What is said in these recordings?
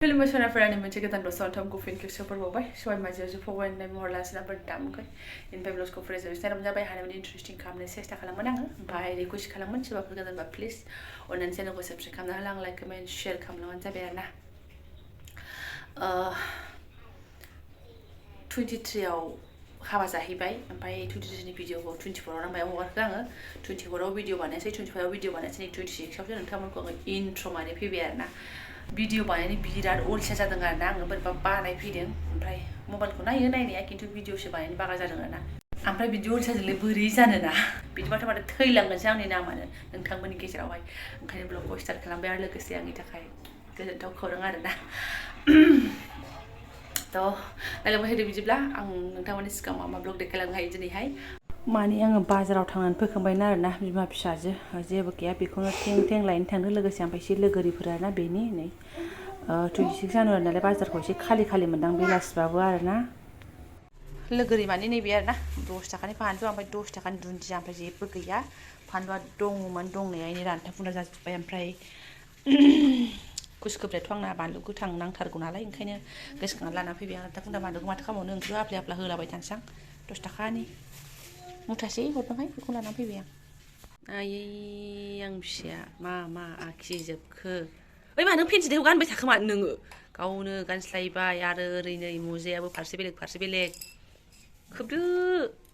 Film sana Ferrari moनसे गोदान दसथाम गुफिन clicks फोरबावबाय सबाय माजियाव फगवाननाय महर लासिना बर दामखै इनफाय ब्लग्सखौ फ्रेजआव स्टाइल जाबाय हानायमानि इन्टारेस्टिं खालामनो सेस्था खालामगोन आङो ओमफ्राय रिक्वेस्ट खालामगोन सोरबाफोर गोदानबा प्लिज अननानै चेनेलखौ साबस्क्राइब खालामना होला आं लाइक कमेन्ट शेयार खालामलांबानो जाबाय आरोना 23 आव हाबा जाहैबाय ओमफ्राय 23 नि भिडिअखौ 24 आव नांबाय हगारखो आङो 24 आव भिडिअ बानायसै 25 आव भिडिअ बानायसै 26 आवसो नोंथांमोनखौ आङो इन्ट्र माने फैबाय आरोना भिडिअ बानायनो बिराद अलसिया जादों आरोना आङो बोरैबा बानाय फैदों ओमफ्राय मबाइलखौ नायो नायनाया खिन्थु भिडिअसो बानायनो बागा जादों आरोना ओमफ्राय बिदि अलसियाजोंलाय बोरै जानोना बिदिबाथ' माथो थैलांगोनसो आंनि नामानो नोंथांमोननि गेजेरावहाय ओंखायनो ब्लगखौ स्टार्ट खालामबाय आरो लोगोसे आंनि थाखाय गोजोनथाव खौरां आरोना थ' नायलांबाय होदो बिदिब्ला आं नोंथांमोननि सिगाङाव मा ब्लग देखायलांनो हायो दिनैहाय माने आङो बाजाराव थांनानै फैखांबायना आरोना बिमा फिसाजो जेबो गैया बेखौनो थें लायनो थांदों लोगोसे ओमफ्राय एसे लोगोरिफोर आरोना बेनि नै 26 जानुवारि नालाय बाजारखौ एसे खालि मोनदां बेलासिबाबो आरोना लोगोरि माने नैबे आरोना 10 थाखानि फानलु ओमफ्राय 10 थाखानि दुन्दिया ओमफ्राय जेबो गैया फानलुआ दङमोन दंनाया इनि रानथाब फुंरा जाजोब्बाय ओमफ्राय कुसखोब्रायाथ' आंना बानलु गोथां नांथारगौ नालाय ओंखायनो गोसोखांना लाना फैबाय आं दा बुंदा बानलुखौ माथो खालामबावनो ओंख्रियाव आफ्ला होलाबाय थानोसै आं 10 थाखानि मुथासे हरदोंहाय बेखौ लाना फैबाय आं आयै आं फिसाया मा आखिजोबखो ओइ मा नों पेन्सिलखौ गानबाय थाखोमा नोङो गावनो गानस्लायबाय आरो ओरै नै मुजायाबो फारसे बेलेग खोबदो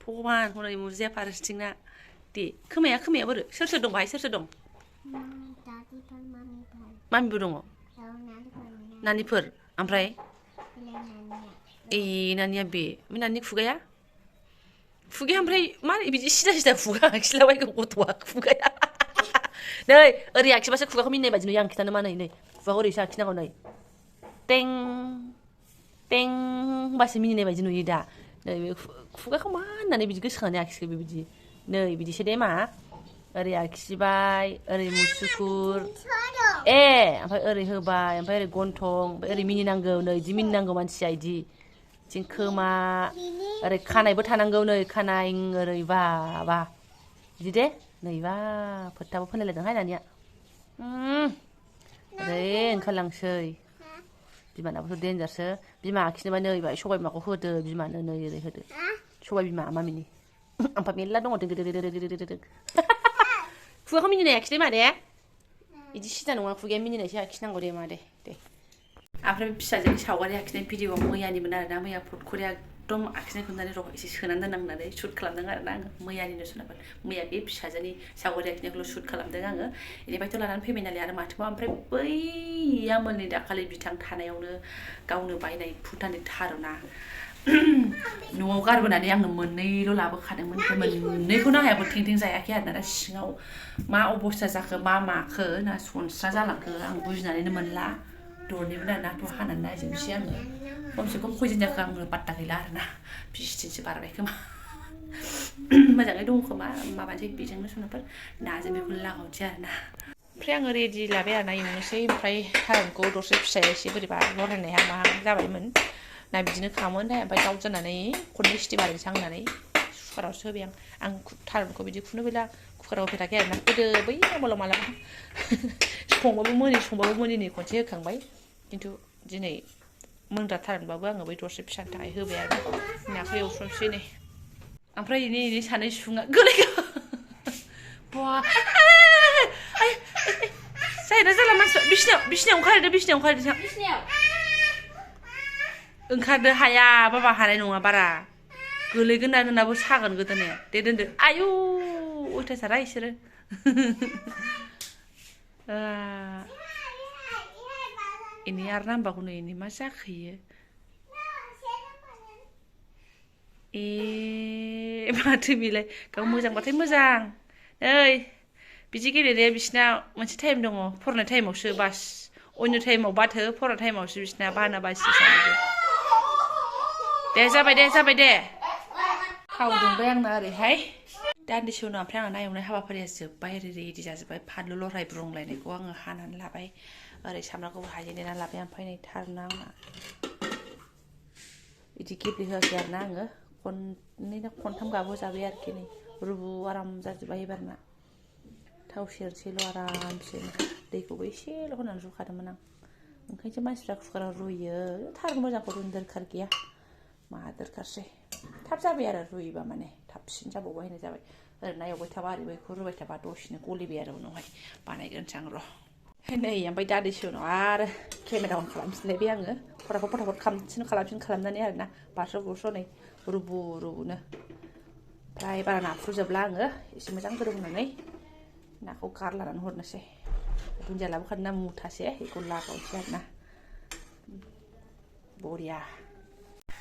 भगवान हनै मुजाया फारसेथिंना दे खोमाया बोरो सोर दं बाहाय सोर दं मामिबो दङ नानिफोर ओमफ्राय ए नानिया बे नानि खुगाया ओमफ्राय मा बिदि सिदा खुगा आखिलाबायगौ गथ'आ खुगाया नै ओरै आखिबासो खुगाखौ मिनिनाय बायदि नुयो आं खिथानो मा नै खुगाखौ ओरैसो आखिनांगौ नै टें होनबासो मिनिनाय बायदि नुयो दा नै बे खुगाखौ मा होननानै बिदि गोसोखांनानै आखिखो बेबायदि नै बिदिसो दे मा ओरै आखिबाय ओरै मुसुगुर ओमफ्राय ओरै होबाय ओमफ्राय ओरै गन्थं ओमफ्राय ओरै मिनिनांगौ नै इदि मिनिनांगौ मानसिया इदि थिं खोमा ओरै खानायबो थानांगौ नै खानाय ओरै बा बिदि दे नैबा फोथाबो फोनलायलायदोंहाय नानिया ओरै ओंखारलांसै बिमानाबोथ' देन्जारसो बिमा आखिनोबा नै बाय सबाय बिमाखौ होदो बिमानो नै ओरै होदो सबाय बिमा मामिनि ओमफ्राय मेरला दङ दोग खुगाखौ मिनिनाय आखिदो मा दे बिदि सिदा नङा खुगाया मिनिनायसो आखिनांगौ दे मा दे ओमफ्राय फिसाजोनि सावगारि आखिनाय भिडिअआ मैयानिमोन आरोना मैया फटखरिया एकदम आखिनायखौ नुनानै र' एसे सोनानै दोननां होननानै शुट खालामदों आरोना आङो मैयानिनो सुनाफोर मैया बे फिसाजोनि सावगारि आखिनायखौल' शुट खालामदों आङो बेनिफ्रायथ' लानानै फैबाय नालाय आरो माथोबा ओमफ्राय बैया मोननै दाखालि बिथां थानायावनो गावनो बायनाय भुटाननि थारुना न'आव गारबोनानै आङो मोननैल' लाबोखादोंमोन मोननैखौनो आंहाबो थें जायाखै आरोना दा सिङाव मा अबस्था जाखो मा माखो ना सनस्रा जालांखो आं बुजिनानैनो मोनला दरनैमोन आरोना थ' हानानै नायजोबनोसै आङो खमसे खम खयदिन जाखो आंनो पात्ता गैला आरोना 20 दिनसो बारबाय खोमा मोजाङै दङ खोमा माबानोसै बेजोंनो सुनाफोर नाजों बेखौ लागावनोसै आरोना ओमफ्राय आङो रेडि लाबाय आरोना एवनोसै ओमफ्राय थारुनखौ दरसे फिसाया एसे बोरैबा लरायनाया मा जाबायमोन ना बिदिनो खामोन ओमफ्राय दाउ दोननानै खननै सिटि मारिनोसै आं होननानै कुकारावसो होबाय आं थारुनखौ बिदि खुनो बेला कुकाराव होफेराखै आरोना गोदो बै मबाइलाव मालाबा संबाबो मोनिनि खनसे होखांबाय खिन्थु दिनै मोनग्रा थारुनबाबो आङो बै दरसे फिसानि थाखाय होबाय आरो नाखौ एवस्रोनोसै नै ओमफ्राय इनि सानै सुबुङा गोलैगौ बा जायोना जाला मानसिया बिसिनायाव ओंखारदो ओंखारदो हाया बाबा हानाय नङा बारा गोलैगोन ना नोंनाबो सागोन गोदोनाया दे दोनदो आयु अयथासारा इसोरो इनि आरो नाम्बारखौ नै इनि मा जाखोयो माथो बेलाय गाव मोजांबाथाय मोजां ओइ बिदि गेलेनाया बिसिना मोनसे टाइम दङ फरायनाय टाइमावसो बास अन्य टाइमाव बाथो फरायनाय टाइमावसो बिसिना बाना बासि दे जाबाय दे थाव दुंबाय आंना ओरैहाय दान्दिसे उनाव ओमफ्राय आंना एवनाय हाबाफारिया जोब्बाय ओरै रेडि जाजोब्बाय फानलु लराय ब्रुंलायनायखौ आङो हानानै लाबाय ओरै सामब्रामखौबो हायजेंना लाबाय ओमफ्राय नै थारुना आंना बिदि गेब्लेहोआखै आरोना आङो खननै ना खनथाम गाबहोजाबाय आरोखि नै रुबु आराम जाजोब्बाय एबारना थाव सेरसेल' आरामसे दैखौबो एसेल' होनानै रुखादोंमोन आं ओंखायनोसो मानसिफ्रा कुकाराव रुयो थार मोजांखौ रुनो दरखार गैया मा दरखारसै थाब जाबाय आरो रुयोबा माने थाबसिन जाबावबाय होननाय जाबाय ओरैनो एवबाय थाबा ओरैबो बेखौ रुबाय थाबा दसेनो गलिबाय आरो उनावहाय बानायग्रोनोसै आं र' नै ओमफ्राय दान्दिसे उनाव आरो केमेरा अन खालामफिनलायबाय आङो फटाफट खालामनानै आरोना बारस' बुरस' नै रुबुनो ओमफ्राय बारा नाफ्रुजोबला आङो एसे मोजां गोदौ होनानै नाखौ गारलानानै हरनोसै दुन्दिया लाबोखादों ना मुथासे बेखौ लागावनोसै आरोना बरिया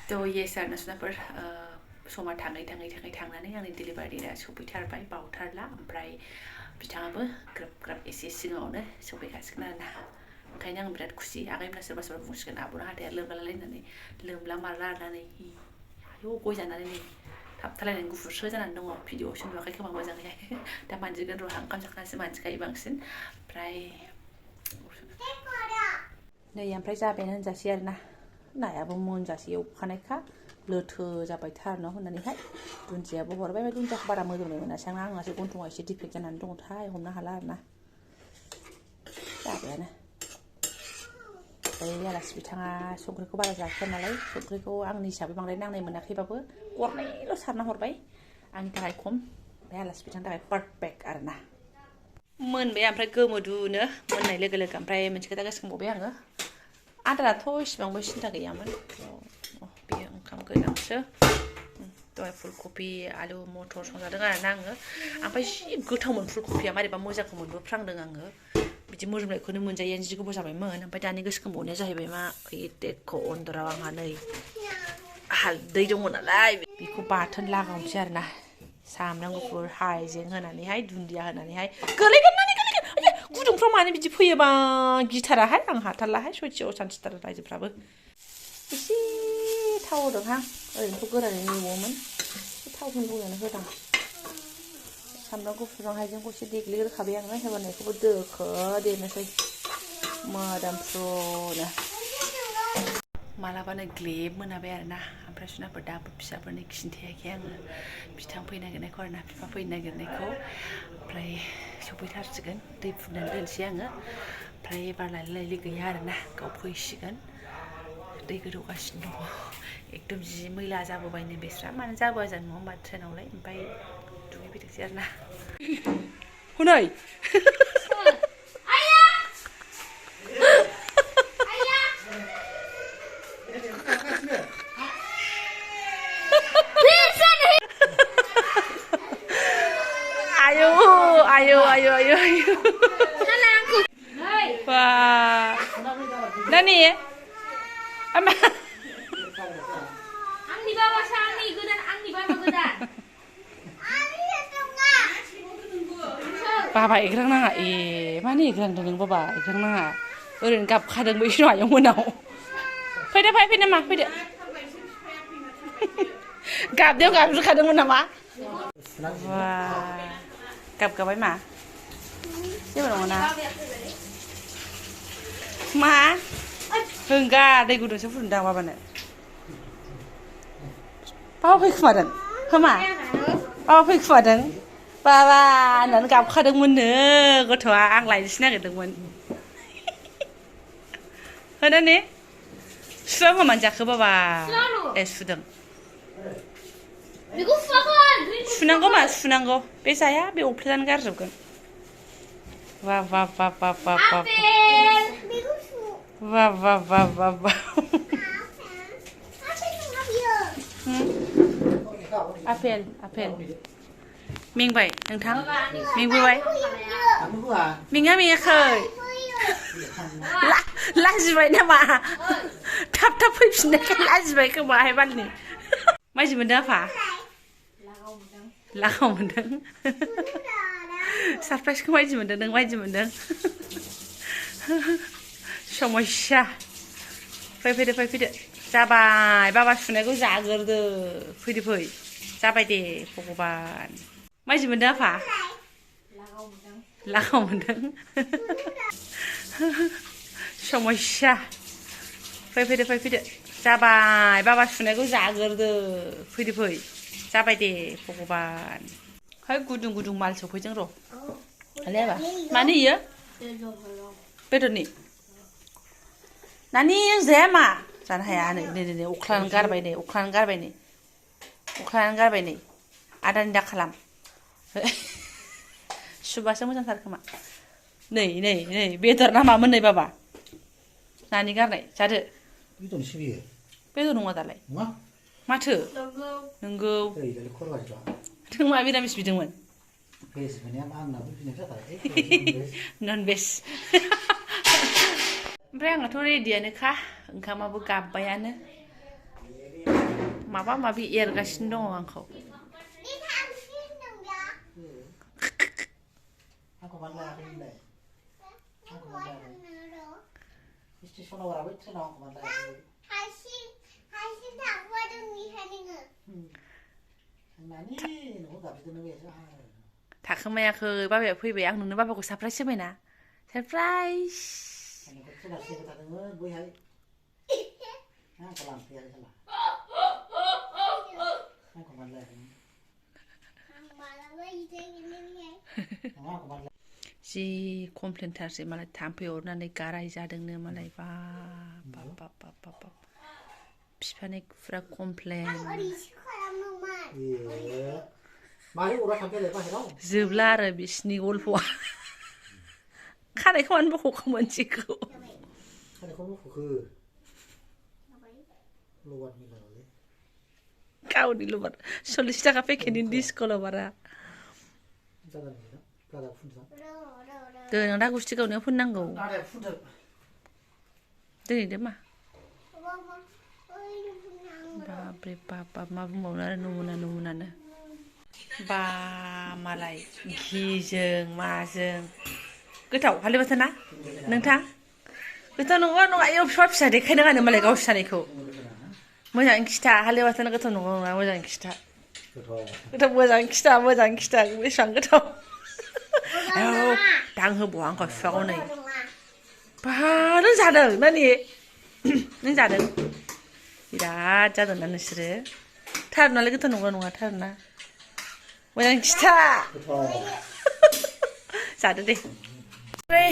थ' येस आरोना सुनाफोर समा थाङै आंनि डिलिभारि डेटआ सफैथारबाय बावथारला ओमफ्राय बिथाङाबो ग्रोब ग्रोब एसे सिगाङावनो सफैखासिगोन आरोना ओंखायनो आं बिराद खुसि आगैमोना सोरबा बुंसिगोन आब'ना हाथाया लोमलालाय होननानै लोमला मारला आरोना नै आयौ गय जानानै नै थाबथालायनानै गुफुरसो जानानै दङ भिडिअ'आवसो नुवाखै खोमा मोजाङैहाय दा मानजिगोन र' ओंखाम जाखांनासो मानजिखायो बांसिन ओमफ्राय नै ओमफ्राय जाबायानो होनजासै आरोना नायाबो मोनजासे एवखानायखा लोथो जाबाय थारनो होननानैहाय दुन्दियाबो हरबाय ओमफ्राय दुन्दियाखौ बारा मोदोमनाय मोनासै आंनासो गन्थंआ एसे डिफेक्ट जानानै दङथाय हमनो हाला आरोना जाबायानो ओमफ्राय आलासि बिथाङा संख्रिखौ बारा जाखाया नालाय संख्रिखौ आंनि हिसाबै बांद्राय नांनाय मोनाखैबाबो गरनैल' सारना हरबाय आंनि थाखाय खम ओमफ्राय आलासि बिथांनि थाखाय पारफेक्ट आरोना मोनबाय ओमफ्राय गोमोदुनो मोननाय लोगो लोगो ओमफ्राय मोनसे खोथा गोसोखांबावबाय आङो आदाराथ' इसिबांबो सिन्था गैयामोन बेयो ओंखाम गोजांसो दहाय फुलकबि आलु मटर संजादों आरोना आङो ओमफ्राय जि गोथावमोन फुलकबिया मारैबा मोजांखौ मोनबोफ्रांदों आङो बिदि मोदोमनायखौनो मोनजायैआनो जि गोबाव जाबायमोन ओमफ्राय दानि गोसोखांबावनाया जाहैबाय मा देखौ अन्दराव आंहा नै हालदै दङ नालाय बेखौ बाथोन लागावनोसै आरोना सामब्राम गुफुर हाइजें होनानैहाय दुन्दिया होनानैहाय गोलैगोन गुदुंफ्राव मानो बिदि फैयोबा गिथाराहाय आं हाथारलाहाय सयथियाव सान्थिथार रायजोफ्राबो एसे थाव होदोंहां ओरैनोथ' गोरानै एवोमोन एसे थाव होनानै होदां सामब्राम गुफुरजों हाइजेंखौ एसे देग्लिग्रोखाबाय आङो होबानायखौबो दोखो देनोसै मोदोमफ्रुनो मालाबानो ग्लेब मोनाबाय आरोना ओमफ्राय सुनाफोर दाबो फिसाफोरनि खिन्थायाखै आङो बिथां फैनो नागिरनायखौ आरोना बिफा फैनो नागिरनायखौ ओमफ्राय सफैथारसिगोन दै फुदुंनानै दोनसै आङो ओमफ्राय बार लायलाय गैया आरोना गाव फैसिगोन दै गोदौगासिनो दङ एकदम जि मैला जाबोबायनो बेस्रा मानो जाबोआ जानो नङा होमबा ट्रेनावलाय ओमफ्राय दुगैफैथोंसै आरोना हनै ayo wah Nani ama ang di bawa sani godan ang di bawa godan Baba ikrang nanga mana ikrang dong baba ikrang nanga oren gabkhadों बै समाव मोनाव फैदो नामा फैदो गाबजुखादोंमोन नामा wah गाबगाबाय मा जेबो नङा ना मा होंगा दै गुदुंसो फुदुंदां बाबानो बाबा फैखुमादों होमा बाबा फैखुमादों बाबा होननानै गाबखादोंमोननो गथ'आ आं लायनोसो नागिरदोंमोन होनो ने सुवा मानो जाखो बाबा सुदों सुनांगौ मा सुनांगौ बे जाया बे अफ्लेनानै गारजोबगोन वा वा वा वा वा वा वा वा वा वा वा आपेल मेंबाय नोंथां मेंबोबाय मेङाखै लाजिबाय नामा थाब फैफिननायखाय लाजिबाय खोमाहाय बालनि माइदि मोनदों आफा लागाव मोनदों सारप्राइजखौ माइदि मोनदों नों माइदि मोनदों समस्या फैदो जाबाय बाबा सुनायखौ जाग्रोदो फै जाबाय दे भगबान माइदि मोनदों आफा लागाव मोनदों समस्या फैदो जाबाय बाबा सुनायखौ जाग्रोदो फै जाबाय दे भगबान है गुदुं माल सफैदों र' आलायाबा मानो इयो बेदरनि नानि नों जाया मा जानो हाया नै अख्लानानै गारबाय नै अख्लानानै गारबाय नै आदानि दा खालाम सुबासो मोजांथार खोमा नै बेदर ना मामोन नै बाबा नानि गारनाय जादो बेदर नङा दालाय माथो नंगौ नों मा मिरामिस बिदोंमोन नन भेज ओमफ्राय आंहाथ' रेडियानोखा ओंखामाबो गाबबायानो माबा माबि एरगासिनो दङ आंखौ थाखोमायाखै बाबाया फैबाय आं नोंनो बाबाखौ सारप्राइज होबायना सारप्राइज जि कमप्लेनथारसै मालाय थाम्फै अरनानै गाराय जादोंनो मालाय बाब बिफानि फुरा कमप्लेन जोबला आरो बिसिनि गल्पआ खानायखौ मानो बख'खो मोनसेखौ गावनि लबार 40 थाखा पेकेटनि डिस्क लबारा दोन दा गुस्थि गावनायाव फोननांगौ दोनैदो मा बाब्रे बाब मा बुंबावनो आरो नमुनानो बा मालाय घिजों माजों गोथाव हालदै बाथोना नोंथां गोथाव नङा एव फिसा देखायनो गानो मालाय गावसि जानायखौ मोजाङै खिथा हालदै बाथोना गोथाव नङा मोजाङै खिथा गोथाव मोजाङै खिथा बेसेबां गोथाव दां होबावा आंखौ बिफाखौ नै बा नों जादों नानि नों जादों बिराद जादोंना नोंसोरो थारुनालाय गोथाव नङा थारुना मोजां खिथा जादो दे ओमफ्राय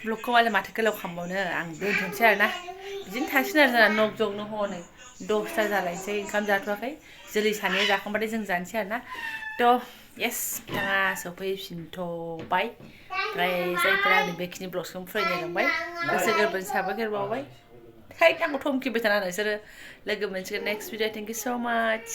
ब्लगखौ मालाय माथो गोलाव खालामबावनो आं दोनथ'नोसै आरोना बिदिनो थांसिगोन आरो जोंना नक जगनो हनै 10ता जालायनोसै ओंखाम जाथ'वाखै जोलै सानैया जाखांबाथाय जों जानोसै आरोना थ' येस बिथाङा सफैफिनथ'बाय ओमफ्राय जायफोरा आंनि बेखिनि ब्लगखौ फरायलायलांबाय गोसो गोरबोनि साबायखर बावबाय आंखौ धमकिबाय थाना नोंसोरो लोगो मोनसिगोन नेक्स्ट भिडिअ थेंक इउ स' माच